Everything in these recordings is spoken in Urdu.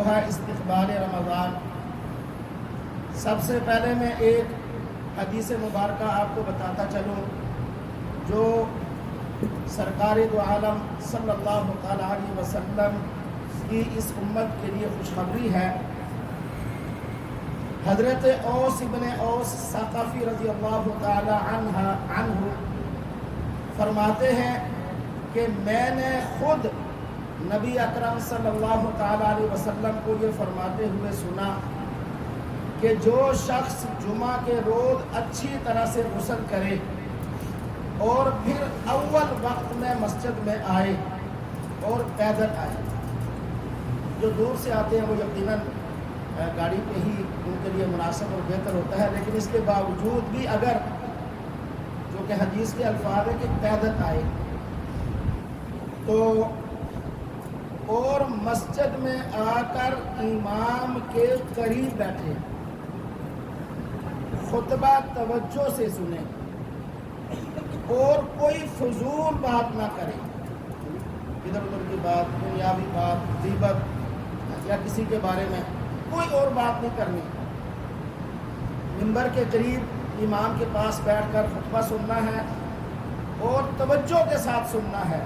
موضوع ہے استقبال رمضان۔ سب سے پہلے میں ایک حدیث مبارکہ آپ کو بتاتا چلوں جو سرکار دو عالم صلی اللہ تعالیٰ علیہ وسلم کی اس امت کے لیے خوشخبری ہے۔ حضرت اوس ابن اوس ثقفی رضی اللہ تعالی عنہ فرماتے ہیں کہ میں نے خود نبی اکرم صلی اللہ تعالی علیہ وسلم کو یہ فرماتے ہوئے سنا کہ جو شخص جمعہ کے روز اچھی طرح سے غسل کرے اور پھر اول وقت میں مسجد میں آئے اور پیدل آئے، جو دور سے آتے ہیں وہ یقیناً گاڑی پہ ہی ان کے لیے مناسب اور بہتر ہوتا ہے، لیکن اس کے باوجود بھی اگر جو کہ حدیث کے الفاظ ہے کہ پیدل آئے تو اور مسجد میں آ کر امام کے قریب بیٹھے، خطبہ توجہ سے سنیں اور کوئی فضول بات نہ کرے، ادھر ادھر کی بات، دنیاوی بات، غیبت یا کسی کے بارے میں کوئی اور بات نہیں کرنی، منبر کے قریب امام کے پاس بیٹھ کر خطبہ سننا ہے اور توجہ کے ساتھ سننا ہے،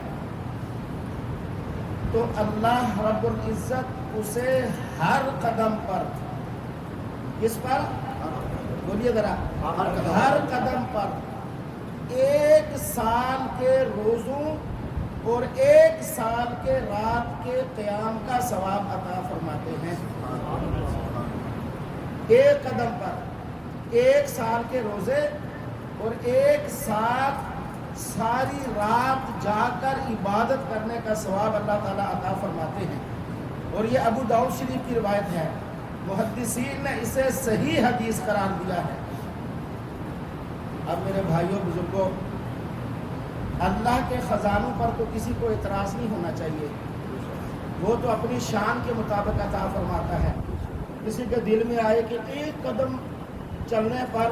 تو اللہ رب العزت اسے ہر قدم پر، کس پر؟ بولیے ذرا، ہر قدم پر 1 سال کے روزوں اور 1 سال کے رات کے قیام کا ثواب عطا فرماتے ہیں۔ ایک قدم پر 1 سال کے روزے اور 1 سال ساری رات جا کر عبادت کرنے کا ثواب اللہ تعالیٰ عطا فرماتے ہیں، اور یہ ابو داؤد شریف کی روایت ہے، محدثین نے اسے صحیح حدیث قرار دیا ہے۔ اب میرے بھائیوں بزرگوں، اللہ کے خزانوں پر تو کسی کو اعتراض نہیں ہونا چاہیے، وہ تو اپنی شان کے مطابق عطا فرماتا ہے۔ کسی کے دل میں آئے کہ 1 قدم چلنے پر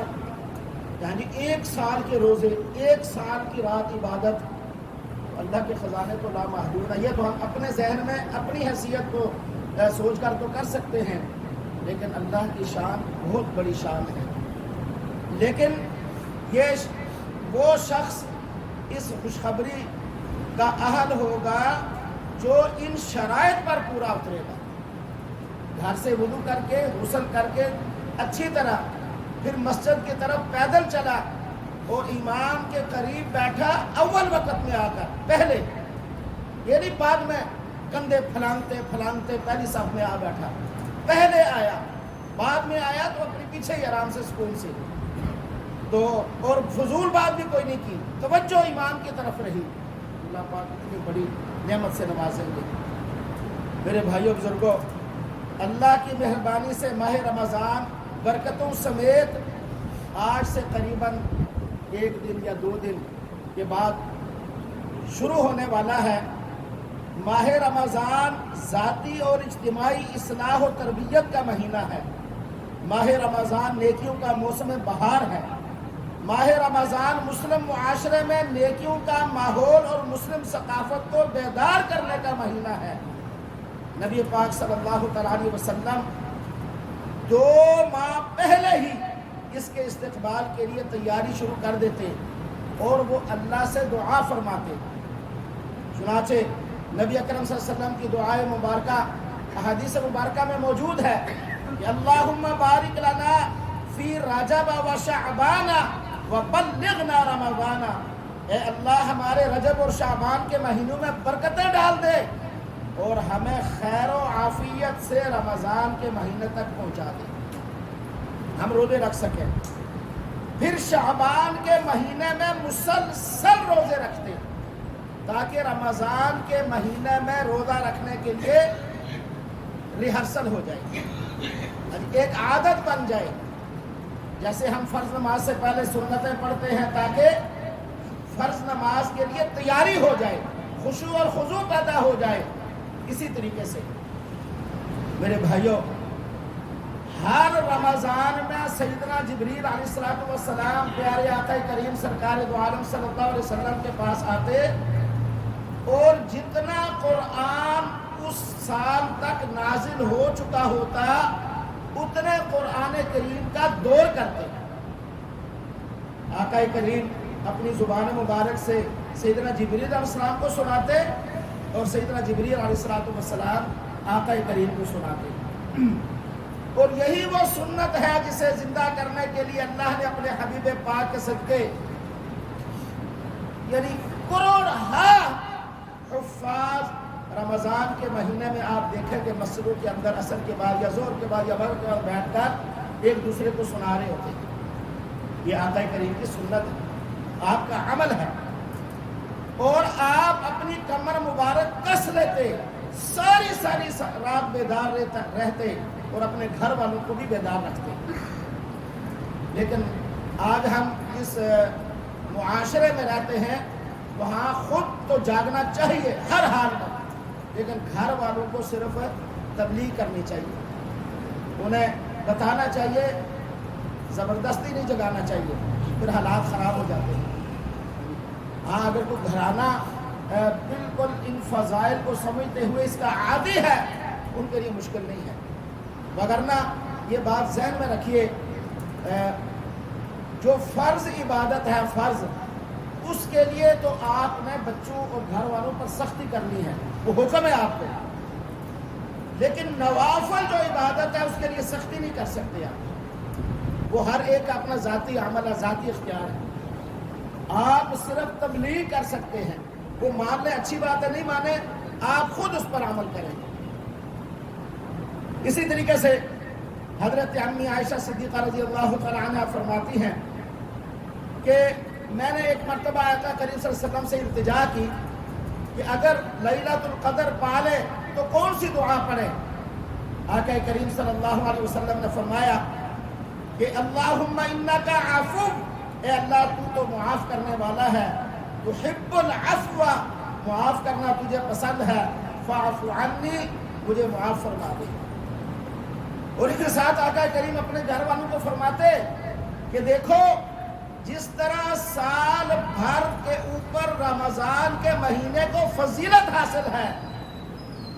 یعنی 1 سال کے روزے، 1 سال کی رات عبادت، اللہ کے خزانے تو لامحدود ہے، یہ تو ہم اپنے ذہن میں اپنی حیثیت کو سوچ کر تو کر سکتے ہیں، لیکن اللہ کی شان بہت بڑی شان ہے۔ لیکن یہ وہ شخص اس خوشخبری کا اہل ہوگا جو ان شرائط پر پورا اترے گا، گھر سے وضو کر کے غسل کر کے اچھی طرح پھر مسجد کی طرف پیدل چلا اور امام کے قریب بیٹھا اول وقت میں آ کر، پہلے، یہ نہیں بعد میں کندھے پھلانگتے پھلانگتے پہلی صف میں آ بیٹھا، پہلے آیا، بعد میں آیا تو اپنے پیچھے ہی آرام سے سکون سے، تو اور فضول بات بھی کوئی نہیں کی، توجہ امام کی طرف رہی، اللہ پاک اتنی بڑی نعمت سے نوازیں گے۔ میرے بھائیوں بزرگوں، اللہ کی مہربانی سے ماہ رمضان برکتوں سمیت آج سے قریباً 1 دن یا 2 دن کے بعد شروع ہونے والا ہے۔ ماہ رمضان ذاتی اور اجتماعی اصلاح و تربیت کا مہینہ ہے۔ ماہ رمضان نیکیوں کا موسم بہار ہے۔ ماہ رمضان مسلم معاشرے میں نیکیوں کا ماحول اور مسلم ثقافت کو بیدار کرنے کا مہینہ ہے۔ نبی پاک صلی اللہ علیہ وسلم 2 ماہ پہلے ہی اس کے استقبال کے لیے تیاری شروع کر دیتے اور وہ اللہ سے دعا فرماتے۔ چنانچہ نبی اکرم صلی اللہ علیہ وسلم کی دعائے مبارکہ احادیث مبارکہ میں موجود ہے کہ اللہم بارک لنا فی رجب و شعبان وبلغنا رمضان، اے اللہ ہمارے رجب اور شعبان کے مہینوں میں برکتیں ڈال دے اور ہمیں خیر و عافیت سے رمضان کے مہینے تک پہنچا دے، ہم روزے رکھ سکیں۔ پھر شعبان کے مہینے میں مسلسل روزے رکھتے تاکہ رمضان کے مہینے میں روزہ رکھنے کے لیے ریہرسل ہو جائے، ایک عادت بن جائے۔ جیسے ہم فرض نماز سے پہلے سنتیں پڑھتے ہیں تاکہ فرض نماز کے لیے تیاری ہو جائے، خشوع اور خضوع پیدا ہو جائے، اسی طریقے سے میرے بھائیوں ہر رمضان میں سیدنا جبریل علیہ السلام پیارے آقا کریم سرکار دو عالم صلی اللہ علیہ وسلم کے پاس آتے اور جتنا قرآن اس سال تک نازل نازل ہو چکا ہوتا اتنے قرآن کریم کا دور کرتے. آقا کریم اپنی زبان مبارک سے سیدنا جبریل علیہ السلام کو سناتے اور سیدنا جبریل علیہ السلام آقا کریم کو سناتے. اور یہی وہ سنت ہے جسے زندہ کرنے کے لیے اللہ نے اپنے حبیب پاک کے صدقے یعنی کروڑہا حفاظ رمضان کے مہینے میں آپ دیکھیں کہ مسجدوں کے اندر عصر کے بعد یا ظہر کے بعد یا مغرب کے بعد بیٹھ کر ایک دوسرے کو سنا رہے ہوتے ہیں. یہ آقا کریم کی سنت ہے، آپ کا عمل ہے. اور آپ اپنی کمر مبارک کس لیتے، ساری رات بیدار رہتے اور اپنے گھر والوں کو بھی بیدار رکھتے. لیکن آج ہم اس معاشرے میں رہتے ہیں وہاں خود تو جاگنا چاہیے ہر حال میں، لیکن گھر والوں کو صرف تبلیغ کرنی چاہیے، انہیں بتانا چاہیے، زبردستی نہیں جگانا چاہیے، پھر حالات خراب ہو جاتے ہیں. ہاں اگر کوئی گھرانہ بالکل ان فضائل کو سمجھتے ہوئے اس کا عادی ہے ان کے لیے مشکل نہیں ہے، وگرنہ یہ بات ذہن میں رکھیے جو فرض عبادت ہے فرض، اس کے لیے تو آپ نے بچوں اور گھر والوں پر سختی کرنی ہے، وہ حکم ہے آپ کو. لیکن نوافل جو عبادت ہے اس کے لیے سختی نہیں کر سکتے آپ، وہ ہر ایک کا اپنا ذاتی عمل ہے، ذاتی اختیار ہے. آپ صرف تبلیغ کر سکتے ہیں، وہ مان لیں اچھی بات ہے، نہیں مانے آپ خود اس پر عمل کریں. اسی طریقے سے حضرت امی عائشہ صدیقہ رضی اللہ تعالی عنہا فرماتی ہیں کہ میں نے ایک مرتبہ آقا کریم صلی اللہ علیہ وسلم سے التجا کی کہ اگر لیلۃ القدر پالے تو کون سی دعا پڑھے. آقا کریم صلی اللہ علیہ وسلم نے فرمایا کہ اللہم انک عفو، اے اللہ تو معاف کرنے والا ہے، تحب العفو، معاف کرنا تجھے پسند ہے، فاعف عنی، مجھے معاف فرما دے. اور اس کے ساتھ آقا کریم اپنے گھر والوں کو فرماتے کہ دیکھو جس طرح سال بھر کے اوپر رمضان کے مہینے کو فضیلت حاصل ہے،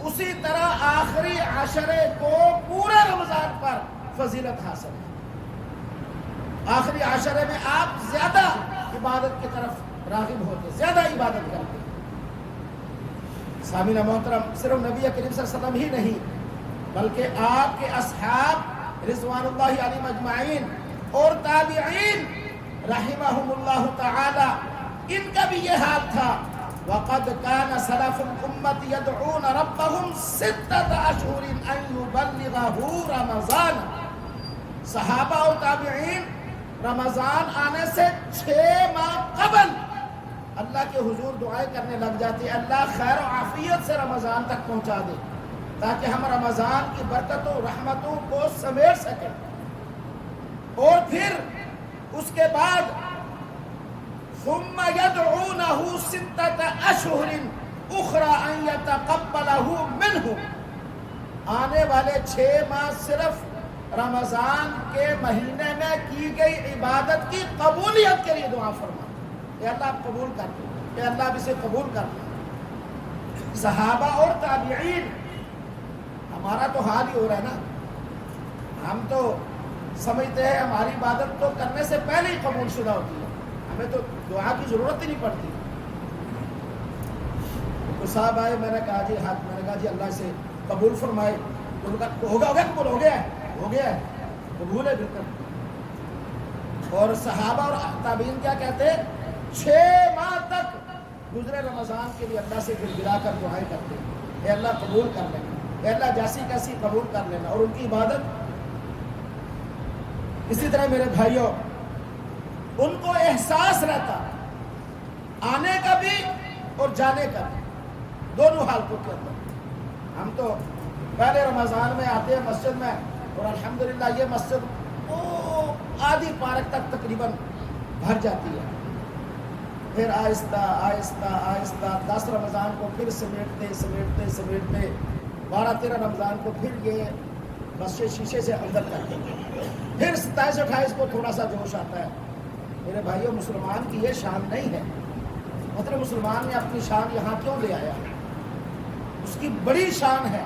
اسی طرح آخری عشرے کو پورے رمضان پر فضیلت حاصل ہے. آخری عشرے میں آپ زیادہ عبادت کی طرف راغب ہوتے، زیادہ عبادت کرتے. سامعین محترم، صرف نبی کریم صلی اللہ علیہ وسلم ہی نہیں بلکہ آپ کے اصحاب رضوان اللہ علیہم اجمعین اور تابعین رحمہم اللہ تعالی، ان کا بھی یہ حال تھا. وَقَدْ كَانَ سَلَفُ الْأُمَّةِ يَدْعُونَ رَبَّهُمْ 6 أَشْهُرٍ أَن يُبَلِّغَهُ رَمَضَانَ. صحابہ اور تابعین رمضان آنے سے 6 ماہ قبل اللہ کے حضور دعائیں کرنے لگ جاتے، اللہ خیر و عافیت سے رمضان تک پہنچا دے تاکہ ہم رمضان کی برکتوں رحمتوں کو سمیٹ سکیں. اور پھر اس کے بعد ثم يدعونه 6 أشهر أخرى أن يتقبله منه. آنے والے 6 ماہ صرف رمضان کے مہینے میں کی گئی عبادت کی قبولیت کے لیے دعا فرما، اے اللہ آپ قبول کر دو، اے اللہ آپ اسے قبول کر دو. صحابہ اور تابعین، ہمارا تو حال ہی ہو رہا ہے نا، ہم تو سمجھتے ہیں ہماری عبادت تو کرنے سے پہلے ہی قبول شدہ ہوتی ہے، ہمیں تو دعا کی ضرورت ہی نہیں پڑتی. تو صاحب آئے، میں نے کہا جی ہاتھ، میں نے کہا جی اللہ سے قبول فرمائے. تو انہوں نے کہا ہوگا قبول، ہو گیا ہے قبول ہے بالکل. اور صحابہ اور تابعین کیا کہتے، 6 ماہ تک گزرے رمضان کے لیے اللہ سے گڑ گڑا کر دعائیں کرتے، اے اللہ قبول کر لینا، اے اللہ جیسی کیسی قبول کر لینا. اور ان کی عبادت اسی طرح میرے بھائیوں، ان کو احساس رہتا آنے کا بھی اور جانے کا بھی، دونوں حالتوں کے اندر. ہم تو پہلے رمضان میں آتے ہیں مسجد میں اور الحمدللہ یہ مسجد آدھی پارک تک تقریباً بھر جاتی ہے. پھر آہستہ آہستہ آہستہ 10 رمضان کو پھر سمیٹتے 12-13 رمضان کو پھر یہ مسجد شیشے سے اندر کرتے ہیں. پھر 27-28 کو تھوڑا سا جوش آتا ہے. میرے بھائیوں، مسلمان کی یہ شان نہیں ہے. مطلب مسلمان نے اپنی شان یہاں کیوں لے آیا؟ اس کی بڑی شان ہے،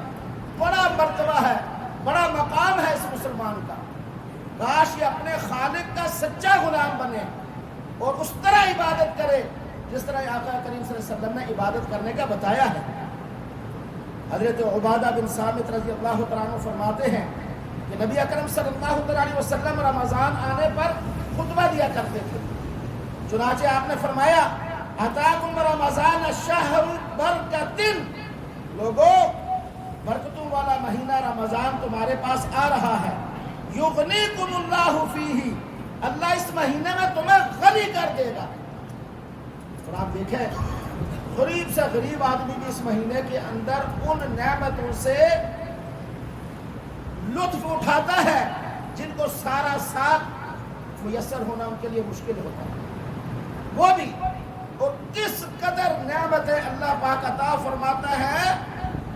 بڑا مرتبہ ہے مسلمان کا، کاش یہ اپنے خالق کا سچا غلام بنے اور اس طرح عبادت کرے جس طرح آقا کریم صلی اللہ علیہ وسلم نے عبادت کرنے کا بتایا ہے۔ حضرت عبادہ بن صامت رضی اللہ تعالیٰ عنہ فرماتے ہیں کہ نبی اکرم صلی اللہ علیہ وسلم رمضان آنے پر خطبہ دیا کرتے تھے، چنانچہ آپ نے فرمایا اتاکم رمضان الشہر برکۃ، لوگوں برکتوں والا مہینہ رمضان تمہارے پاس آ رہا ہے، یغنیکم اللہ فیہ، اللہ اس مہینے میں تمہیں غنی کر دے گا۔ اور آپ دیکھیں غریب سے غریب آدمی بھی اس مہینے کے اندر ان نعمتوں سے لطف اٹھاتا ہے جن کو سارا سال میسر ہونا ان کے لیے مشکل ہوتا ہے، وہ بھی۔ اور کس قدر نعمتیں اللہ پاک عطا فرماتا ہے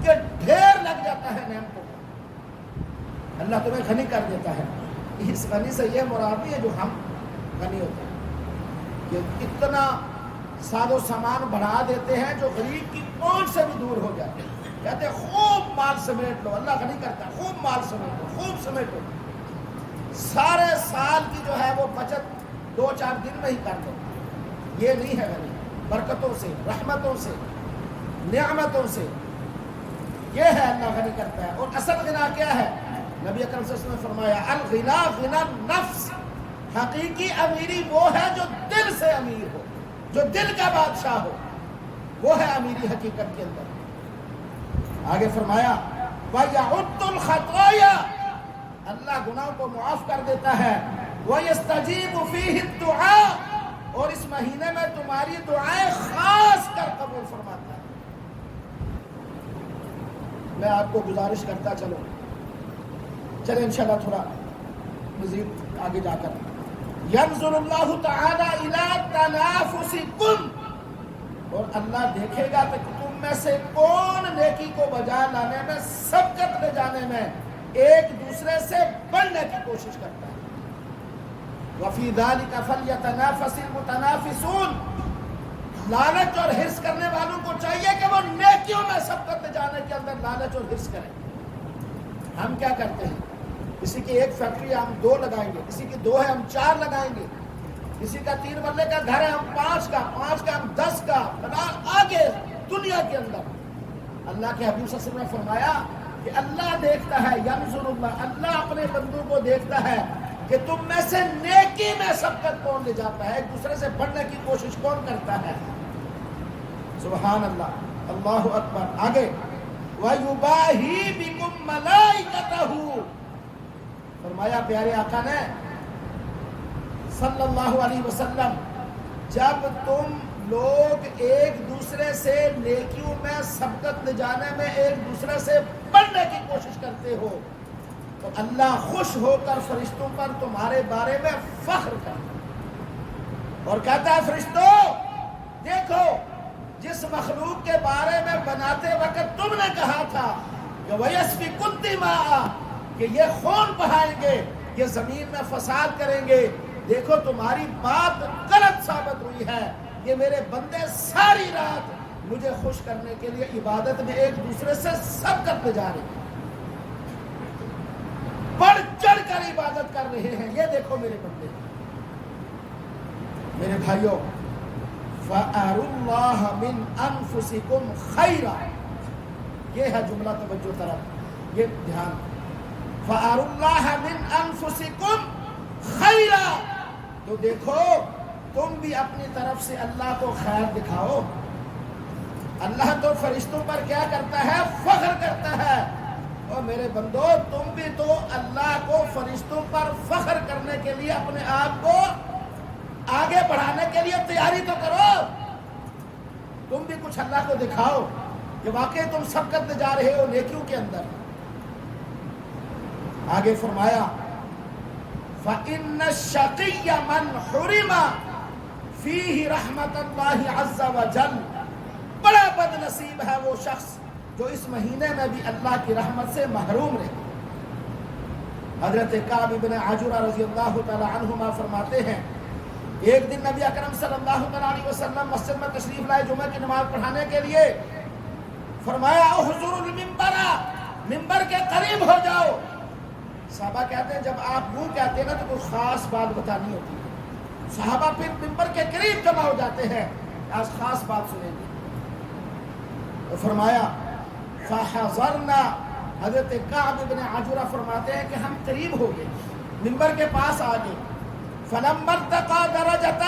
کہ ڈھیر لگ جاتا ہے نعمتوں کا، اللہ تمہیں غنی کر دیتا ہے۔ اس غنی سے یہ مراد نہیں ہے جو ہم غنی ہوتے ہیں، کہ اتنا ساز و سامان بڑھا دیتے ہیں جو غریب کی پہنچ سے بھی دور ہو جاتے ہیں، کہتے ہیں خوب مال سمیٹ لو، اللہ غنی کرتا ہے خوب مال سمیٹ لو، خوب سمیٹو، سارے سال کی جو ہے وہ بچت 2-4 دن میں ہی کر دو۔ یہ نہیں ہے غنی، برکتوں سے، رحمتوں سے، نعمتوں سے، یہ ہے اللہ غنی کرتا ہے۔ اور اصل غنا کیا ہے؟ نبی اکرم صلی اللہ علیہ وسلم نے فرمایا الغنا غنا النفس، حقیقی امیری وہ ہے جو دل سے امیر ہو، جو دل کا بادشاہ ہو، وہ ہے امیری حقیقت کے اندر۔ آگے فرمایا وَيَعُدُّ الْخَطَايَا، اللہ گناہوں کو معاف کر دیتا ہے، وَيَسْتَجِيبُ فِيهِ الدُّعَاء، اور اس مہینے میں تمہاری دعائیں خاص کر قبول فرماتا ہے۔ میں آپ کو گزارش کرتا چلوں، چلیں انشاءاللہ تھوڑا مزید آگے جا کر، يَنْظُرُ اللَّهُ تَعَالَى إِلَىٰ تَنَافُسِكُمْ، اور اللہ دیکھے گا کہ تم میں سے کون نیکی کو بجا لانے میں، سبقت لے جانے میں ایک دوسرے سے بڑھنے کی کوشش کرتا ہے۔ وَفِي ذَلِكَ فَلْيَتَنَافَسِ الْمُتَنَافِسُونَ، لالچ اور حرص کرنے والوں کو چاہیے کہ وہ نیکیوں میں سبقت لے جانے کے اندر لالچ اور حرص کریں۔ ہم کیا کرتے ہیں؟ کسی کی ایک فیکٹری ہم 2 لگائیں گے، کسی کی 2 ہے ہم 4 لگائیں گے، کسی کا 3 مرلے کا گھر ہے ہم 5 کا ہم 10 کا، آگے دنیا کے اندر۔ اللہ کے حبیب صلی اللہ علیہ وسلم نے فرمایا کہ اللہ دیکھتا ہے، ینظر اللہ اپنے بندوں کو دیکھتا ہے کہ تم میں سے نیکی میں سبقت کون لے جاتا ہے، ایک دوسرے سے بڑھنے کی کوشش کون کرتا ہے۔ سبحان اللہ، اللہ اکبر۔ آگے وَيُبَاهِي بِكُمْ مَلَائِكَتَهُ، فرمایا پیارے آقا نے صلی اللہ علیہ وسلم، جب تم لوگ ایک دوسرے سے نیکیوں میں سبقت لے جانے میں ایک دوسرے سے بڑھنے کی کوشش کرتے ہو تو اللہ خوش ہو کر فرشتوں پر تمہارے بارے میں فخر کرتا ہے اور کہتا ہے فرشتوں دیکھو جس مخلوق کے بارے میں بناتے وقت تم نے کہا تھا کہ وَيَسْفِكُ الدِّمَاءَ، کہ یہ خون بہائیں گے، یہ زمین میں فساد کریں گے، دیکھو تمہاری بات غلط ثابت ہوئی ہے، یہ میرے بندے ساری رات مجھے خوش کرنے کے لیے عبادت میں ایک دوسرے سے سبقت لے جا رہے ہیں، بڑھ چڑھ کر عبادت کر رہے ہیں، یہ دیکھو میرے بندے۔ میرے بھائیوں، فَأَرُوا اللَّهَ مِنْ أَنفُسِكُمْ خَيْرًا، یہ ہے جملہ توجہ طرف، یہ دھیان۔ فَأَرُوا اللَّهَ مِنْ أَنفُسِكُمْ خَيْرًا، تو دیکھو تم بھی اپنی طرف سے اللہ کو خیر دکھاؤ۔ اللہ تو فرشتوں پر کیا کرتا ہے؟ فخر کرتا ہے، اور میرے بندو تم بھی تو اللہ کو فرشتوں پر فخر کرنے کے لیے اپنے آپ کو آگے بڑھانے کے لیے تیاری تو کرو، تم بھی کچھ اللہ کو دکھاؤ کہ واقعی تم سبقت لے جا رہے ہو نیکیوں کے اندر۔ آگے فرمایا فَإِنَّ الشَّقِيَّ مَنْ حُرِمَ فِيهِ رَحْمَةَ اللَّهِ عَزَّ وَجَلَّ، بڑا بد نصیب ہے وہ شخص جو اس مہینے میں بھی اللہ کی رحمت سے محروم رہے۔ حضرت کعب بن عجرہ رضی اللہ تعالی عنہما فرماتے ہیں ایک دن نبی اکرم صلی اللہ علیہ وسلم مسجد میں تشریف لائے جمعہ کی نماز پڑھانے کے لیے، فرمایا احضروا المنبر، ممبر کے قریب ہو جاؤ، صحابہ کہتے ہیں جب آپ یوں کہتے ہیں نا تو کوئی خاص بات بتانی ہوتی ہے. صحابہ پھر ممبر کے قریب جمع ہو جاتے ہیں, آج خاص بات سنیں گے. تو فرمایا فحضرنا, حضرت کعب بن عجرہ فرماتے ہیں کہ ہم قریب ہو گئے, ممبر کے پاس آ گئے. فلما ارتقى درجة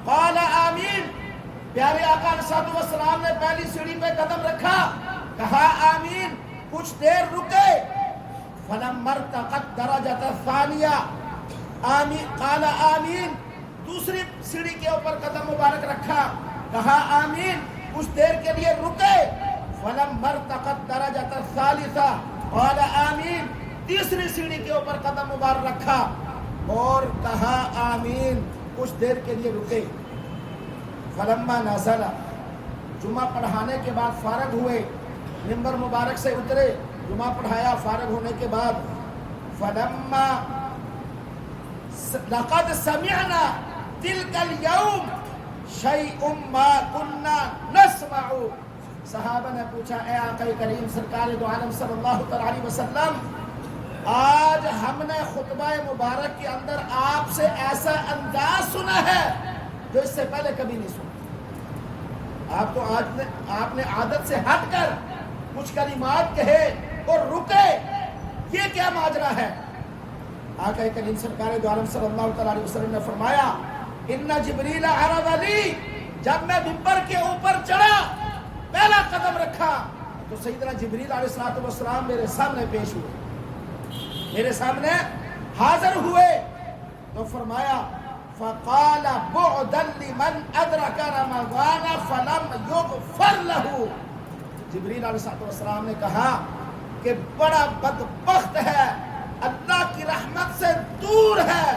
قال آمین, پیارے آقا علیہ الصلوۃ والسلام نے پہلی سیڑھی پہ قدم رکھا, کہا آمین, کچھ دیر رکے. فلما ارتقى الدرجة الثانية آمین قال آمین, دوسری سیڑھی کے اوپر قدم مبارک رکھا, کہا آمین, کچھ دیر کے لیے رکے. فلما ارتقى الدرجة الثالثة قال آمین, تیسری سیڑھی کے اوپر قدم مبارک رکھا اور کہا آمین, کچھ دیر کے لیے رکے. فلما نزل, جمعہ پڑھانے کے بعد فارغ ہوئے, ممبر مبارک سے اترے, جمعہ پڑھایا, فارغ ہونے کے بعد فلما لقد سمعنا تلك اليوم شيء ما كنا نسمع, صحابہ نے پوچھا اے آقا کریم سرکار دو عالم صلی اللہ علیہ وسلم, آج ہم نے خطبہ مبارک کے اندر آپ سے ایسا انداز سنا ہے جو اس سے پہلے کبھی نہیں سنا. آپ تو آپ نے عادت سے ہٹ کر کچھ کلمات کہے اور رکے, یہ کیا ماجرا ہے؟ آقا کریم سرکار دو عالم صلی اللہ علیہ وسلم نے فرمایا ان جبریل عرض لی, جب میں ممبر کے اوپر چڑھا, پہلا قدم رکھا تو سیدنا جبریل علیہ السلام میرے سامنے پیش ہوئے, میرے سامنے حاضر ہوئے. تو فرمایا فقال بعدا لمن ادرک رمضان فلم یغفر له, جبریل علیہ السلام نے کہا کہ بڑا بدبخت ہے, اللہ کی رحمت سے دور ہے.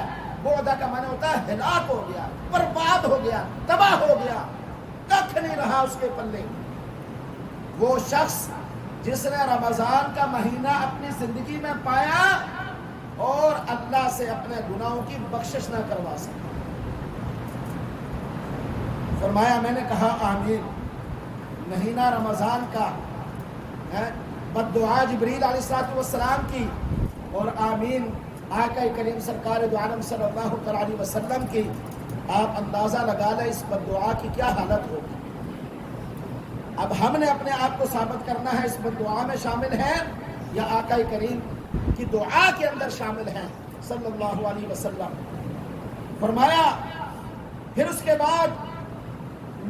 بعدا کا معنی ہوتا ہے ہلاک ہو گیا, برباد ہو گیا, تباہ ہو گیا, کچھ نہیں رہا اس کے پلے. وہ شخص جس نے رمضان کا مہینہ اپنی زندگی میں پایا اور اللہ سے اپنے گناہوں کی بخشش نہ کروا سکا. فرمایا میں نے کہا آمین, مہینہ رمضان کا بد دعا جبریل علیہ السلام کی اور آمین آقا کریم سرکار دو عالم صلی اللہ علیہ وسلم کی. آپ اندازہ لگا لیں اس بد دعا کی کیا حالت ہوگی. اب ہم نے اپنے آپ کو ثابت کرنا ہے اس بد دعا میں شامل ہیں یا آقا کریم کی دعا کے اندر شامل ہیں صلی اللہ علیہ وسلم. فرمایا پھر اس کے بعد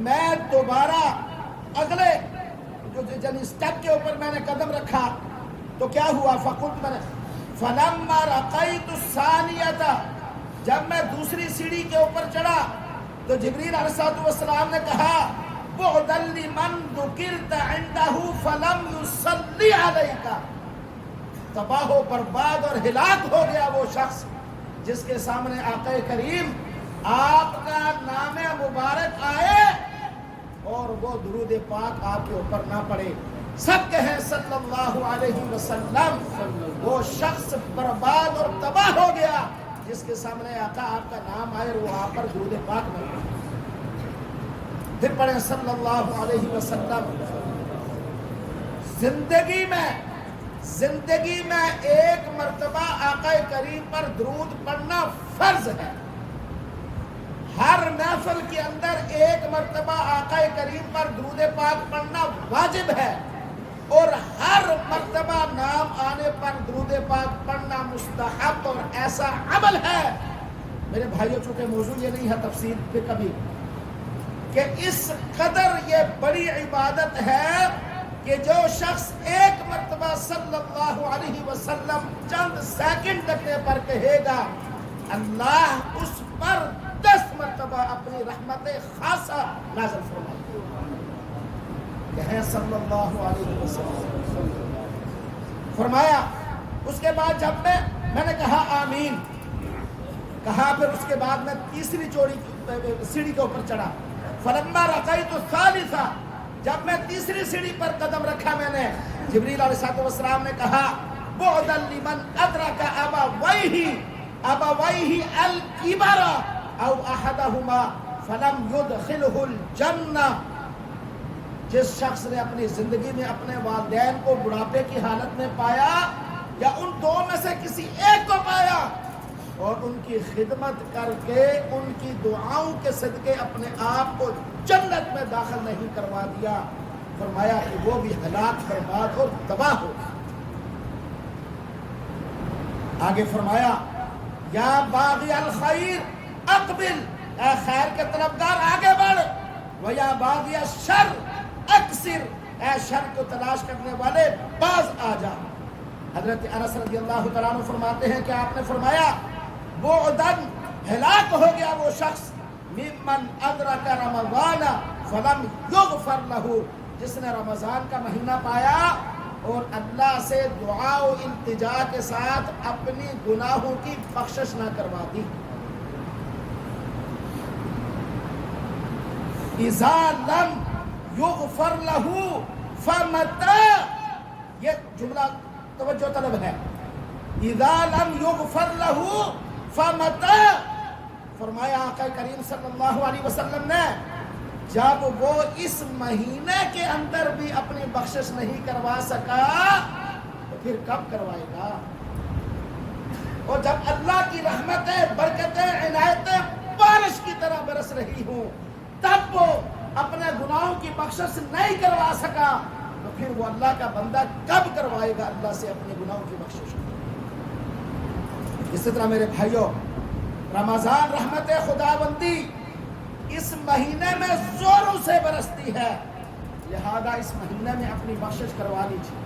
میں دوبارہ اگلے جو سٹیپ کے اوپر میں نے قدم رکھا تو کیا ہوا, فقلت, میں نے فلما رقیت الثانیہ, جب میں دوسری سیڑھی کے اوپر چڑھا تو جبریل علیہ السلام نے کہا بعدا لمن ذکرت عنده فلم يصلی علیک, تباہ و برباد اور ہلاک ہو گیا وہ شخص جس کے سامنے آقا کریم آپ کا نام مبارک آئے اور وہ درود پاک آپ کے اوپر نہ پڑے. سب کہیں صلی اللہ علیہ وسلم, وہ شخص برباد اور تباہ ہو گیا جس کے سامنے آقا آپ کا نام آئے اور وہ آپ پر درود پاک نہ پڑے. پھر پڑھیں صلی اللہ علیہ وسلم. زندگی میں ایک مرتبہ آقا کریم پر درود پڑھنا فرض ہے. ہر محفل کے اندر ایک مرتبہ آقا کریم پر درود پاک پڑھنا واجب ہے اور ہر مرتبہ نام آنے پر درود پاک پڑھنا مستحب اور ایسا عمل ہے. میرے بھائیوں چونکہ موضوع یہ نہیں ہے تفصیل پہ کبھی کہ اس قدر یہ بڑی عبادت ہے کہ جو شخص ایک مرتبہ صلی اللہ علیہ وسلم چند سیکنڈ لگنے پر کہے گا اللہ اس پر 10 مرتبہ اپنی رحمت خاصہ نازل فرمائے. کہیں صلی اللہ علیہ وسلم. فرمایا اس کے بعد جب میں نے کہا آمین, کہا پھر اس کے بعد میں تیسری سیڑھی کے اوپر چڑھا. فلما رقیت الثالثہ, جب میں تیسری سیڑھی پر قدم رکھا میں نے, جبریل علیہ السلام نے کہا بعدا لمن ادرک ابویہ الکبر او احدہما فلم یدخلہ الجنہ, جس شخص نے اپنی زندگی میں اپنے والدین کو بڑھاپے کی حالت میں پایا یا ان دو میں سے کسی اور ان کی خدمت کر کے ان کی دعاؤں کے صدقے اپنے آپ کو جنت میں داخل نہیں کروا دیا، فرمایا کہ وہ بھی ہلاک برباد اور تباہ ہو۔ آگے فرمایا یا باغی الخیر اقبل، اے خیر کے طلبگار آگے بڑھ، ویا باغی الشر اقصر، اے شر کو تلاش کرنے والے باز آ جا۔ حضرت انس رضی اللہ تعالیٰ عنہ فرماتے ہیں کہ آپ نے فرمایا بعدن، ہلاک ہو گیا وہ شخص، ممن ادرک رمضان فلم یغفر لہ، جس نے رمضان کا مہینہ پایا اور اللہ سے دعا و التجا کے ساتھ اپنی گناہوں کی بخشش نہ کروا دی۔ اذا لم یغفر لہ فمتى، یہ جملہ توجہ طلب ہے، اذا لم یغفر لہ فمتى، فرمایا آقا کریم صلی اللہ علیہ وسلم نے جب وہ اس مہینے کے اندر بھی اپنی بخشش نہیں کروا سکا تو پھر کب کروائے گا؟ اور جب اللہ کی رحمتیں، برکتیں، عنایتیں بارش کی طرح برس رہی ہوں تب وہ اپنے گناہوں کی بخشش نہیں کروا سکا تو پھر وہ اللہ کا بندہ کب کروائے گا اللہ سے اپنے گناہوں کی بخشش؟ اسی طرح میرے بھائیوں، رمضان رحمت خداوندی اس مہینے میں زوروں سے برستی ہے، لہذا اس مہینے میں اپنی بخشش کروا لیجیے،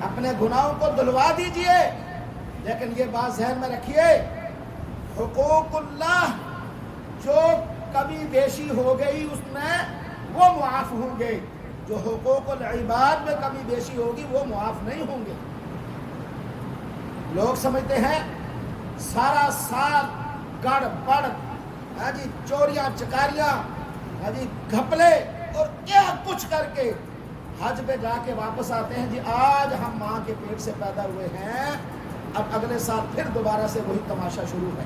اپنے گناہوں کو دھلوا دیجیے۔ لیکن یہ بات ذہن میں رکھیے، حقوق اللہ جو کمی بیشی ہو گئی اس میں وہ معاف ہوں گے، جو حقوق العباد میں کمی بیشی ہوگی وہ معاف نہیں ہوں گے۔ لوگ سمجھتے ہیں سارا سال گڑ بڑ، جی چوریاں چکاریاں، جی گھپلے اور کیا کچھ کر کے حج پہ جا کے واپس آتے ہیں، جی آج ہم ماں کے پیٹ سے پیدا ہوئے ہیں، اب اگلے سال پھر دوبارہ سے وہی تماشا شروع ہے۔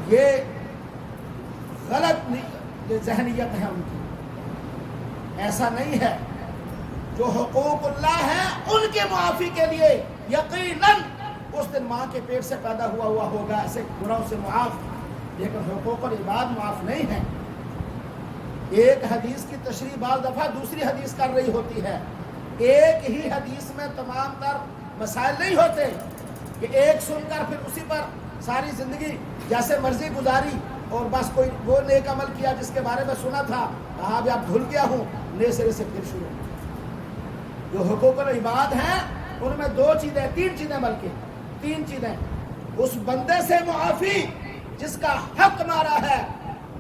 یہ غلط ذہنیت ہے ان کی، ایسا نہیں ہے۔ جو حقوق اللہ ہیں ان کی معافی کے لیے یقیناً اس دن ماں کے پیٹ سے پیدا ہوا ہوگا ایسے گناہوں سے معاف، لیکن حقوق العباد معاف نہیں ہیں۔ ایک حدیث کی تشریح بعض دفعہ دوسری حدیث کر رہی ہوتی ہے، ایک ہی حدیث میں تمام تر مسائل نہیں ہوتے کہ ایک سن کر پھر اسی پر ساری زندگی جیسے مرضی گزاری اور بس کوئی وہ نیک عمل کیا جس کے بارے میں سنا تھا، کہا بھی اب دھل گیا ہوں، نئے سرے سے پھر شروع۔ جو حقوق العباد ہیں ان میں دو چیزیں، تین چیزیں بلکہ تین چیزیں، اس بندے سے معافی جس کا حق مارا ہے،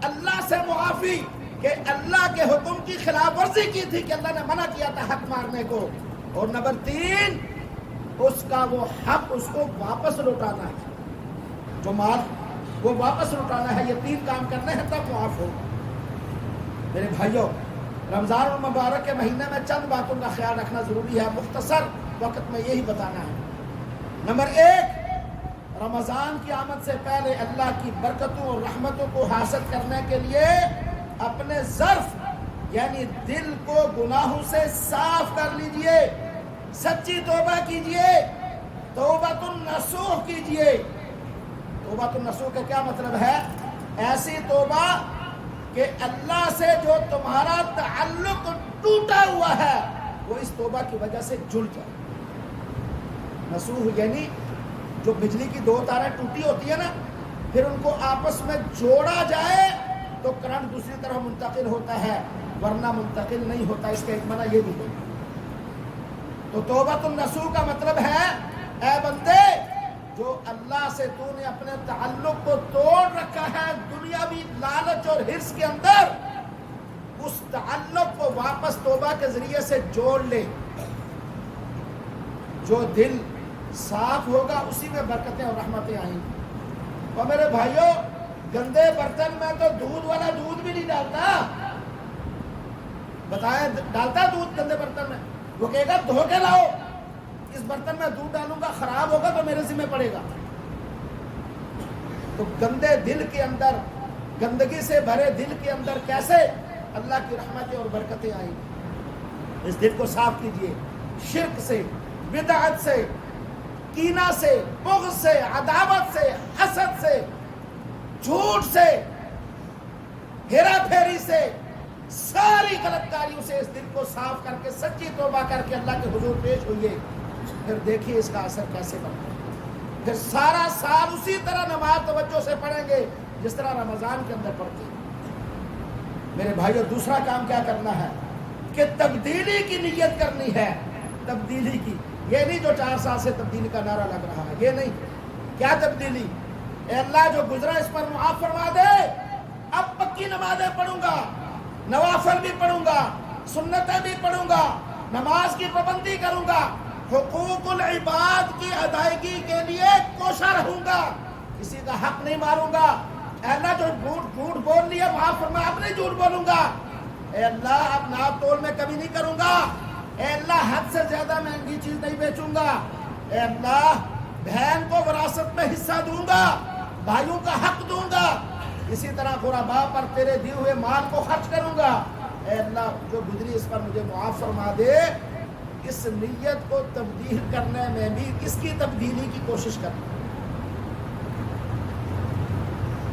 اللہ سے معافی کہ اللہ کے حکم کی خلاف ورزی کی تھی کہ اللہ نے منع کیا تھا حق مارنے کو، اور نمبر تین اس کا وہ حق اس کو واپس لوٹانا ہے، جو مال وہ واپس لوٹانا ہے۔ یہ تین کام کرنے ہیں تب معاف ہو۔ میرے بھائیوں، رمضان المبارک کے مہینے میں چند باتوں کا خیال رکھنا ضروری ہے، مختصر وقت میں یہی بتانا ہے۔ نمبر ایک، رمضان کی آمد سے پہلے اللہ کی برکتوں اور رحمتوں کو حاصل کرنے کے لیے اپنے ظرف یعنی دل کو گناہوں سے صاف کر لیجئے، سچی توبہ کیجئے، توبۃ النصوح کیجئے۔ توبۃ النصوح کا کیا مطلب ہے؟ ایسی توبہ کہ اللہ سے جو تمہارا تعلق ٹوٹا ہوا ہے وہ اس توبہ کی وجہ سے جڑ جائے۔ نصوح یعنی جو بجلی کی دو تاریں ٹوٹی ہوتی ہے نا، پھر ان کو آپس میں جوڑا جائے تو کرنٹ دوسری طرف منتقل ہوتا ہے، ورنہ منتقل نہیں ہوتا۔ اس کا ایک معنی یہ بھی ہے۔ تو توبۃ النصوح کا مطلب ہے اے بندے جو اللہ سے تو نے اپنے تعلق کو توڑ رکھا ہے دنیاوی لالچ اور حرص کے اندر، اس تعلق کو واپس توبہ کے ذریعے سے جوڑ لے۔ جو دل صاف ہوگا اسی میں برکتیں اور رحمتیں آئیں گی۔ اور میرے بھائیوں، گندے برتن میں تو دودھ والا دودھ بھی نہیں ڈالتا، بتائیں ڈالتا دودھ گندے برتن میں؟ وہ کہے گا دھو کے لاؤ، اس برتن میں دودھ ڈالوں گا خراب ہوگا تو میرے ذمہ پڑے گا۔ تو گندے دل کے اندر، گندگی سے بھرے دل کے اندر کیسے اللہ کی رحمتیں اور برکتیں آئیں گی؟ اس دل کو صاف کیجئے شرک سے، بدعت سے، کینہ سے، بغض سے، عداوت سے، حسد سے، جھوٹ سے، ہیرا پھیری سے، ساری غلط کاریوں سے اس دل کو صاف کر کے سچی توبہ کر کے اللہ کے حضور پیش ہوئیے، پھر دیکھیے اس کا اثر کیسے بنتا ہے۔ پھر سارا سال اسی طرح نماز توجہ سے پڑھیں گے جس طرح رمضان کے اندر پڑھتے ہیں۔ میرے بھائیو، دوسرا کام کیا کرنا ہے کہ تبدیلی کی نیت کرنی ہے۔ تبدیلی کی، یہ نہیں جو 4 سال سے تبدیلی کا نعرہ لگ رہا ہے، یہ نہیں۔ کیا تبدیلی؟ اے اللہ جو گزرا اس پر معاف فرما دے، اب پکی نمازیں پڑھوں گا، نوافل بھی پڑھوں گا، سنتیں بھی پڑھوں گا، نماز کی پابندی کروں گا، حقوق العباد کی ادائیگی کے لیے کوشاں رہوں گا، کسی کا حق نہیں ماروں گا۔ اے اللہ جو جھوٹ بول لیا معاف فرما، اب نہیں جھوٹ بولوں گا۔ اے اللہ اب ناپ تول میں کمی نہیں کروں گا۔ اے اللہ حد سے زیادہ مہنگی چیز نہیں بیچوں گا۔ اے اللہ بہن کو وراثت میں حصہ دوں گا، بھائیوں کا حق دوں گا، اسی طرح غرباء پر تیرے دیے ہوئے مال کو خرچ کروں گا۔ اے اللہ جو گزری اس پر مجھے معاف فرما دے۔ اس نیت کو تبدیل کرنے میں بھی کس کی تبدیلی کی کوشش کرنا؟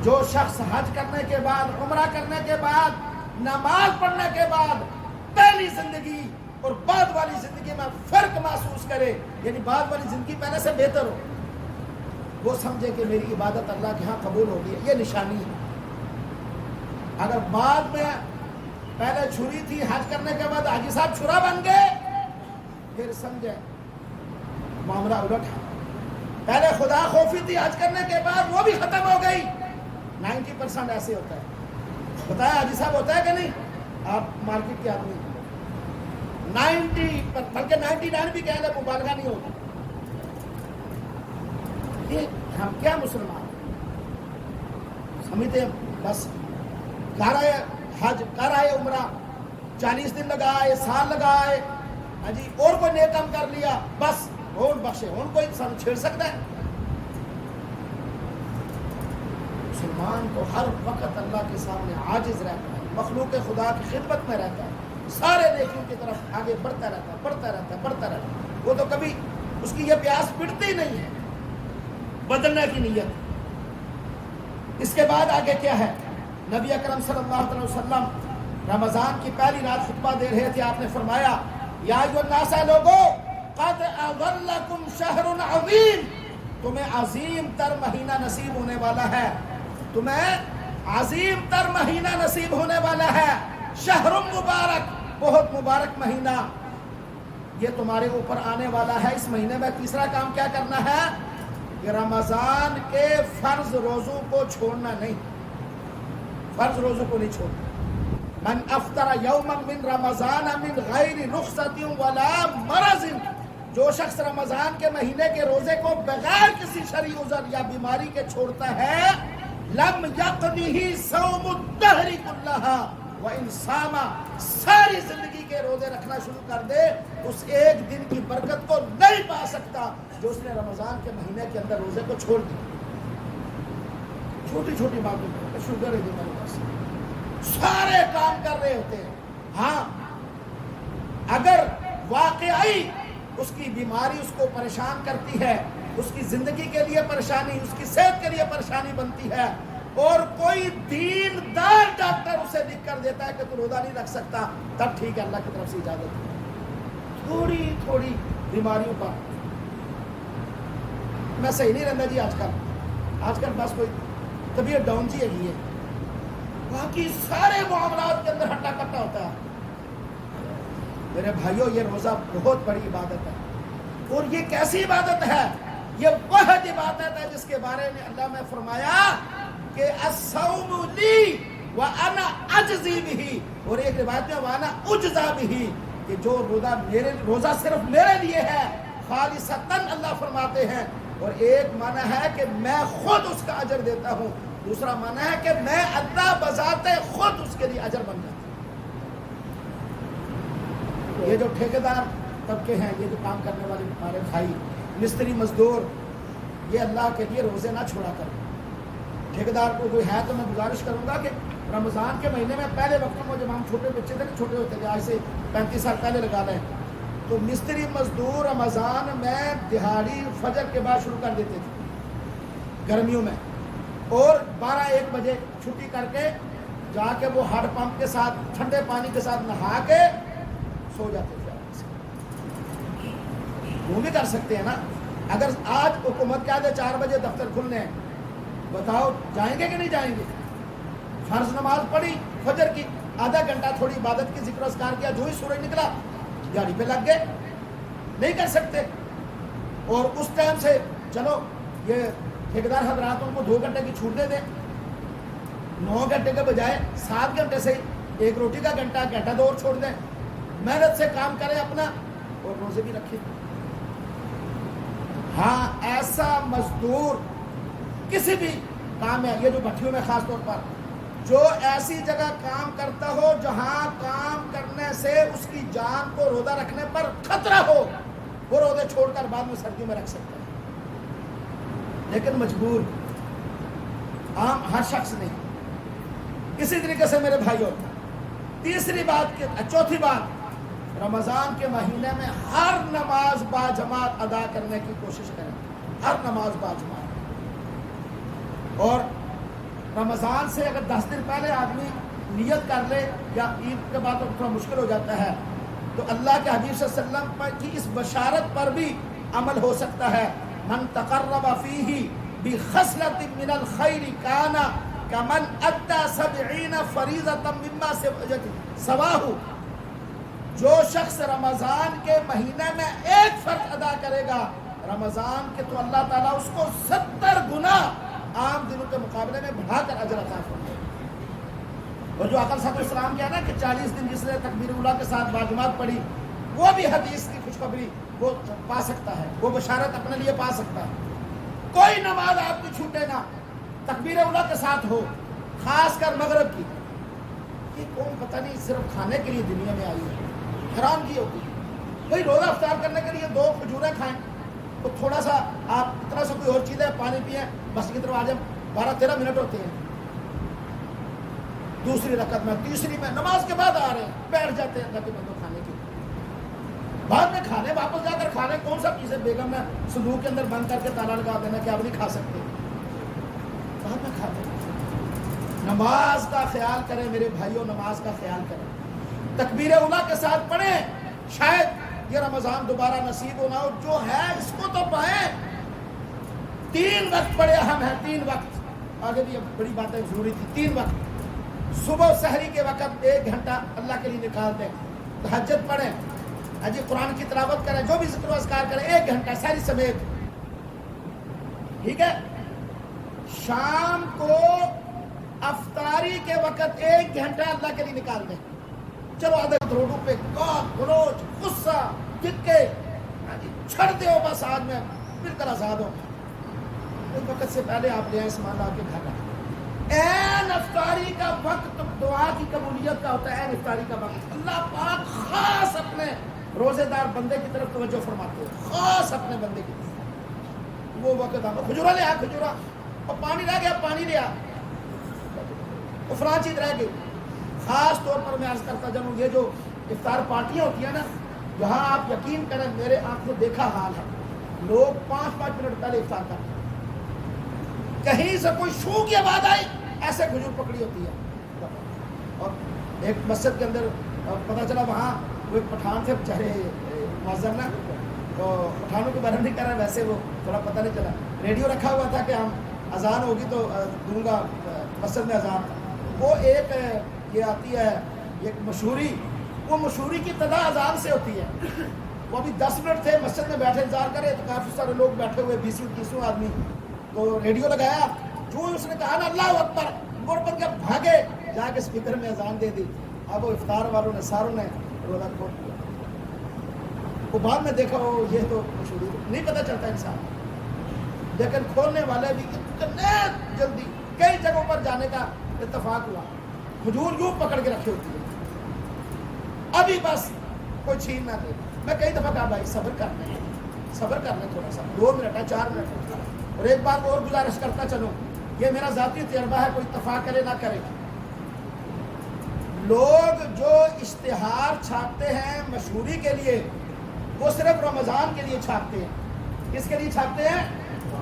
جو شخص حج کرنے کے بعد، عمرہ کرنے کے بعد، نماز پڑھنے کے بعد پہلی زندگی اور بعد والی زندگی میں فرق محسوس کرے، یعنی بعد والی زندگی پہلے سے بہتر ہو، وہ سمجھے کہ میری عبادت اللہ کے ہاں قبول ہوگی، یہ نشانی ہے۔ اگر بعد میں پہلے چھری تھی، حج کرنے کے بعد حاجی صاحب چھرا بن گئے، پھر سمجھے معاملہ الٹ ہے۔ پہلے خدا خوفی تھی، حج کرنے کے بعد وہ بھی ختم ہو گئی۔ 90% ایسے ہوتا ہے۔ بتایا حاجی صاحب ہوتا ہے کہ نہیں؟ آپ مارکیٹ کے آدمی 90 بلکہ 99 بھی کہہ لیں، مبالغہ نہیں ہوتا۔ یہ ہم کیا مسلمان سمجھتے ہیں؟ بس کر آئے حج، کر آئے عمرہ، 40 دن لگائے، سال لگائے، ہاں جی، اور کوئی نیک کام کر لیا، بس اور بخشے، ان کو انسان چھیڑ سکتا ہے؟ مسلمان کو ہر وقت اللہ کے سامنے عاجز رہتا ہے، مخلوق خدا کی خدمت میں رہتا ہے، سارے نیکیوں کی طرف آگے بڑھتا رہتا ہے، بڑھتا رہتا ہے، بڑھتا رہتا ہے۔ وہ تو کبھی اس کی یہ پیاس پڑتی نہیں ہے بدلنے کی نیت۔ اس کے بعد آگے کیا ہے؟ نبی اکرم صلی اللہ علیہ وسلم رمضان کی پہلی رات خطبہ دے رہے تھے، آپ نے فرمایا یا ایھا الناس، لوگو قد اظلکم شہر عظیم، تمہیں عظیم تر مہینہ نصیب ہونے والا ہے، تمہیں عظیم تر مہینہ نصیب ہونے والا ہے، شہر مبارک، بہت مبارک مہینہ یہ تمہارے اوپر آنے والا ہے۔ اس مہینے میں تیسرا کام کیا کرنا ہے کہ رمضان کے فرض روزوں کو چھوڑنا نہیں، فرض روزوں کو نہیں چھوڑنا۔ من افطر یوما من رمضان من غیر رخصت ولا مرض، جو شخص رمضان کے مہینے کے روزے کو بغیر کسی شرعی عذر یا بیماری کے چھوڑتا ہے، لم یقضہ صوم الدہر کلھا وان صام، ساری زندگی کے روزے رکھنا شروع کر دے، اس ایک دن کی برکت کو نہیں پا سکتا جو اس نے رمضان کے مہینے کے اندر روزے کو چھوڑ دیا۔ چھوٹی چھوٹی باتوں پر شوگر ہے ہمارے پاس، سارے کام کر رہے ہوتے ہیں، ہاں اگر واقعی اس کی بیماری اس کو پریشان کرتی ہے، اس کی زندگی کے لیے پریشانی، اس کی صحت کے لیے پریشانی بنتی ہے، اور کوئی دیندار ڈاکٹر اسے لکھ کر دیتا ہے کہ تو روزہ نہیں رکھ سکتا، تب ٹھیک ہے، اللہ کی طرف سے اجازت ہے۔ تھوڑی تھوڑی بیماریوں پر میں صحیح نہیں رہتا جی، آج کل بس کوئی طبیعت ڈاؤن سی ہے، باقی سارے معاملات کے اندر ہٹا کٹا ہوتا ہے۔ میرے بھائیوں، یہ روزہ بہت بڑی عبادت ہے، اور یہ کیسی عبادت ہے؟ یہ وہ عبادت ہے جس کے بارے میں اللہ نے فرمایا کہ الصوم لی وانا اجزی بہ، اور ایک روایت میں وانا اجزا بہ، کہ جو روزہ صرف میرے لیے ہے، خالصتاً اللہ فرماتے ہیں، اور ایک معنی ہے کہ میں خود اس کا اجر دیتا ہوں، دوسرا معنی ہے کہ میں اللہ بذات خود اس کے لیے اجر بن جاتا ہوں۔ یہ جو ٹھیکیدار طبقے ہیں، یہ جو کام کرنے والے ہمارے بھائی، مستری مزدور، یہ اللہ کے لیے روزے نہ چھوڑا کریں۔ ٹھیکیدار کو کوئی ہے تو میں گزارش کروں گا کہ رمضان کے مہینے میں پہلے وقتوں میں جب ہم چھوٹے بچے تھے، چھوٹے ہوتے تھے، آج سے 35 سال پہلے لگا لیں، تو مستری مزدور رمضان میں دہاڑی فجر کے بعد شروع کر دیتے تھے گرمیوں میں، اور 12-1 بجے چھٹی کر کے جا کے وہ ہارڈ پمپ کے ساتھ ٹھنڈے پانی کے ساتھ نہا کے سو جاتے تھے۔ وہ بھی کر سکتے ہیں نا۔ اگر آج حکومت کہہ دے 4 بجے دفتر کھلنے ہیں، بتاؤ جائیں گے کہ نہیں جائیں گے؟ فرض نماز پڑھی فجر کی، آدھا گھنٹہ تھوڑی عبادت کی، ذکر اذکار کیا، جو ہی سورج نکلا گاڑی پہ لگ گئے، نہیں کر سکتے۔ اور اس ٹائم سے چلو یہ ٹھیکیدار حضرات ان کو 2 گھنٹے کی چھوٹ دے دیں، 9 گھنٹے کے بجائے 7 گھنٹے سے 1 روٹی کا گھنٹہ 2 اور چھوڑ دیں، محنت سے کام کریں اپنا اور روزے بھی رکھیں۔ ہاں ایسا مزدور کسی بھی کام ہے، یہ جو بھٹیوں میں خاص طور پر جو ایسی جگہ کام کرتا ہو جہاں کام کرنے سے اس کی جان کو روزہ رکھنے پر خطرہ ہو، وہ روزے چھوڑ کر بعد میں سردیوں میں رکھ سکتا ہے، لیکن مجبور عام ہر شخص نہیں۔ اسی طریقے سے میرے بھائیوں، چوتھی بات، رمضان کے مہینے میں ہر نماز باجماعت ادا کرنے کی کوشش کریں، ہر نماز باجماعت۔ اور رمضان سے اگر 10 دن پہلے آدمی نیت کر لے، یا عید کے بعد تو تھوڑا مشکل ہو جاتا ہے، تو اللہ کے حبیب صلی اللہ علیہ وسلم کی اس بشارت پر بھی عمل ہو سکتا ہے، من تقرب فیہ بخصلۃ من الخیر کان کمن ادى 70 فریضۃ مما سواہ۔ جو شخص رمضان کے مہینے میں 1 فرض ادا کرے گا رمضان کے، تو اللہ تعالیٰ اس کو 70 گنا عام دنوں کے مقابلے میں بڑھا کر اجر عطا فرمائے۔ اور جو عقل صاحب السلام کیا نا کہ 40 دن جس نے تکبیر اولیٰ کے ساتھ باجماعت پڑھی، وہ بھی حدیث کی خوشخبری وہ پا سکتا ہے، وہ بشارت اپنے لیے پا سکتا ہے۔ کوئی نماز آپ کی چھوٹے نہ، تکبیر اولیٰ کے ساتھ ہو، خاص کر مغرب کی۔ یہ قوم پتہ نہیں صرف کھانے کے لیے دنیا میں آئی ہے، حرام کی ہوتی ہے۔ بھائی روزہ افطار کرنے کے لیے 2 کھجوریں کھائیں، تو تھوڑا سا آپ اتنا سا کوئی اور چیز ہے، پانی پئیں، بس کی طرف آ جائیں، 12-13 منٹ ہوتے ہیں، دوسری رکعت میں، تیسری میں، نماز کے بعد آ رہے ہیں، بیٹھ جاتے ہیں اللہ کے بندوں کھانے کے، بعد میں کھانے واپس جا کر کھانے کون سا چیز ہے، بیگم نے صندوق کے اندر بند کر کے تالا لگا دینا کہ آپ نہیں کھا سکتے، بعد میں کھاتے ہیں۔ نماز کا خیال کریں میرے بھائیوں، نماز کا خیال کریں، تکبیر اولیٰ کے ساتھ پڑھیں، شاید یہ رمضان دوبارہ نصیب ہونا ہو، جو ہے اس کو تو پائیں۔ 3 وقت بڑے اہم ہیں، 3 وقت، آگے بھی بڑی باتیں ضروری تھی۔ 3 وقت، صبح و سحری کے وقت 1 گھنٹہ اللہ کے لیے نکال دیں، تہجد پڑھیں، قرآن کی تلاوت کریں، جو بھی ذکر و اذکار کریں، 1 گھنٹہ سحری سمیت، ٹھیک ہے۔ شام کو افطاری کے وقت 1 گھنٹہ اللہ کے لیے نکال دیں۔ چلو آدھے روڈوں پہ گاہ گلوچ غصہ چکے چھڑ دو، بس آج میں بالکل آزاد ہوں، اس وقت سے پہلے آپ لے آئیں سامان لا کے گھر رکھیں۔ این افطاری کا وقت دعا کی قبولیت کا ہوتا ہے، این افطاری کا وقت اللہ پاک خاص اپنے روزے دار بندے کی طرف توجہ فرماتے ہیں، خاص اپنے بندے کی طرف۔ وہ وقت آپ کھجورا لے آ، کھجورا، اور پانی رہ گیا پانی لے آ، وہ فلاں چیز رہ گئی۔ خاص طور پر میں عرض کرتا جاؤں، یہ جو افطار پارٹیاں ہوتی ہیں نا، جہاں آپ یقین کریں میرے آنکھوں دیکھا حال ہے، لوگ 5-5 منٹ پہلے افطار کرتے ہیں، کہیں سے کوئی شو کی آواز آئی ایسے کھجور پکڑی ہوتی ہے۔ اور ایک مسجد کے اندر پتہ چلا وہاں وہ ایک پٹھان تھے بیچارے معذر نا، تو پٹھانوں کے بارے میں نہیں کر رہے، ویسے وہ تھوڑا پتہ نہیں چلا، ریڈیو رکھا ہوا تھا کہ ہم اذان ہوگی تو دوں گا مسجد میں اذان، وہ ایک یہ آتی ہے ایک مشہوری، وہ مشہوری کی ابتدا اذان سے ہوتی ہے۔ وہ ابھی 10 منٹ تھے مسجد میں بیٹھے انتظار کرے، تو کافی سارے لوگ بیٹھے ہوئے 20-30 آدمی، تو ریڈیو لگایا، جو اس نے کہا نا اللہ اکبر، مڑ بن کے بھاگے جا کے اسپیکر میں اذان دے دی۔ اب وہ افطار والوں نے ساروں نے روزہ کھول دیا۔ وہ بعد میں دیکھا وہ یہ تو مشہوری نہیں پتہ چلتا انسان، لیکن کھولنے والے بھی اتنے جلدی کئی جگہوں پر جانے کا اتفاق ہوا، کھجور یوں پکڑ کے رکھی ہوتی ہے، ابھی بس کوئی چھین نہ دے۔ میں کئی دفعہ کہا بھائی صبر کر لیں تھوڑا سا، 2 منٹ ہے 4 منٹ ہے۔ اور ایک بات اور گزارش کرتا چلوں، یہ میرا ذاتی تجربہ ہے، کوئی اتفاق کرے نہ کرے، لوگ جو اشتہار چھاپتے ہیں مشہوری کے لیے، وہ صرف رمضان کے لیے چھاپتے ہیں. کس کے لیے چھاپتے ہیں؟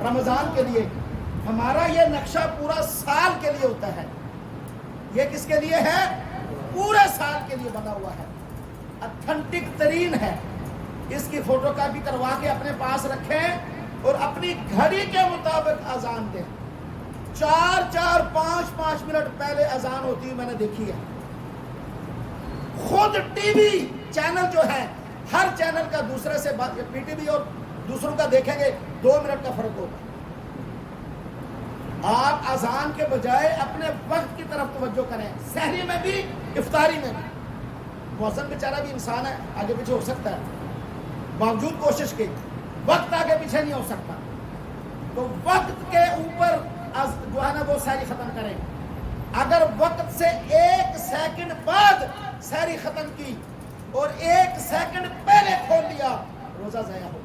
رمضان کے لیے. ہمارا یہ نقشہ پورا سال کے لیے ہوتا ہے. یہ کس کے لیے ہے؟ پورے سال کے لیے بنا ہوا ہے. اتھینٹک ترین ہے. اس کی فوٹو کاپی کروا کے اپنے پاس رکھیں اور اپنی گھڑی کے مطابق اذان دیں. 4-4 5-5 منٹ پہلے اذان ہوتی ہے، میں نے دیکھی ہے. خود ٹی وی چینل جو ہے، ہر چینل کا دوسرے سے پی ٹی وی اور دوسروں کا دیکھیں گے 2 منٹ کا فرق ہوگا. آپ اذان کے بجائے اپنے وقت کی طرف توجہ کریں. سحری میں بھی، افطاری میں بھی. مؤذن بیچارہ بھی انسان ہے، آگے پیچھے ہو سکتا ہے، باوجود کوشش کی وقت آگے پیچھے نہیں ہو سکتا. تو وقت کے اوپر جو ہے نا وہ سحری ختم کریں. اگر وقت سے 1 سیکنڈ بعد سحری ختم کی اور 1 سیکنڈ پہلے کھول لیا، روزہ ضائع ہو.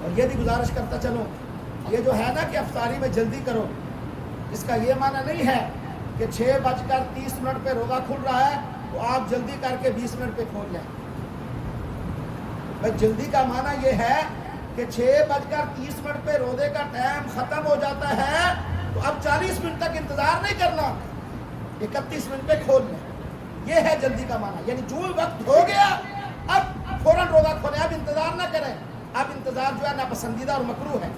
اور یہ بھی گزارش کرتا چلوں، یہ جو ہے نا کہ افطاری میں جلدی کرو، اس کا یہ معنی نہیں ہے کہ 6:30 پہ روزہ کھل رہا ہے تو آپ جلدی کر کے 20 منٹ پہ کھول لیں. جلدی کا معنی یہ ہے کہ 6:30 پہ روزے کا ٹائم ختم ہو جاتا ہے تو اب 40 منٹ تک انتظار نہیں کرنا، 31 منٹ پہ کھول لیں. یہ ہے جلدی کا معنی. یعنی جو وقت ہو گیا اب فوراً روزہ کھولیں، اب انتظار نہ کریں. اب انتظار جو ہے ناپسندیدہ اور مکروہ ہے.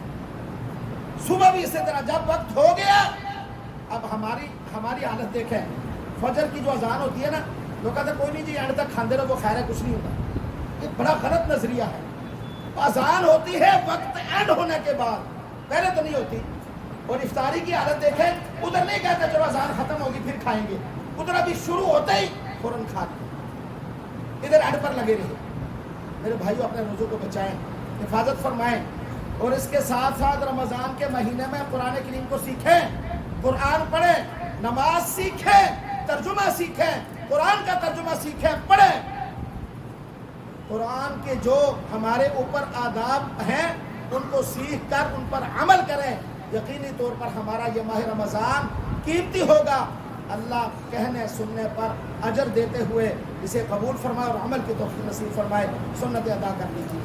صبح بھی اسی طرح جب وقت ہو گیا. اب ہماری حالت دیکھیں، فجر کی جو اذان ہوتی ہے نا، لوگ کہتے ہیں کوئی نہیں جی اینڈ تک کھاندے رہو، وہ خیر ہے، کچھ نہیں ہوتا. یہ بڑا غلط نظریہ ہے. اذان ہوتی ہے وقت اینڈ ہونے کے بعد، پہلے تو نہیں ہوتی. اور افطاری کی حالت دیکھیں، ادھر نہیں کہتے چلو اذان ختم ہوگی پھر کھائیں گے، ادھر ابھی شروع ہوتے ہی فوراً کھا لیں، ادھر اینڈ پر لگے رہے. میرے بھائیو اپنے روزوں کو بچائیں، حفاظت فرمائیں. اور اس کے ساتھ ساتھ رمضان کے مہینے میں قرآن کریم کو سیکھیں، قرآن پڑھیں، نماز سیکھیں، ترجمہ سیکھیں، قرآن کا ترجمہ سیکھیں، پڑھیں. قرآن کے جو ہمارے اوپر آداب ہیں ان کو سیکھ کر ان پر عمل کریں. یقینی طور پر ہمارا یہ ماہ رمضان قیمتی ہوگا. اللہ کہنے سننے پر اجر دیتے ہوئے اسے قبول فرمائے اور عمل کی توفیق نصیب فرمائے. سنت ادا کر لیجیے.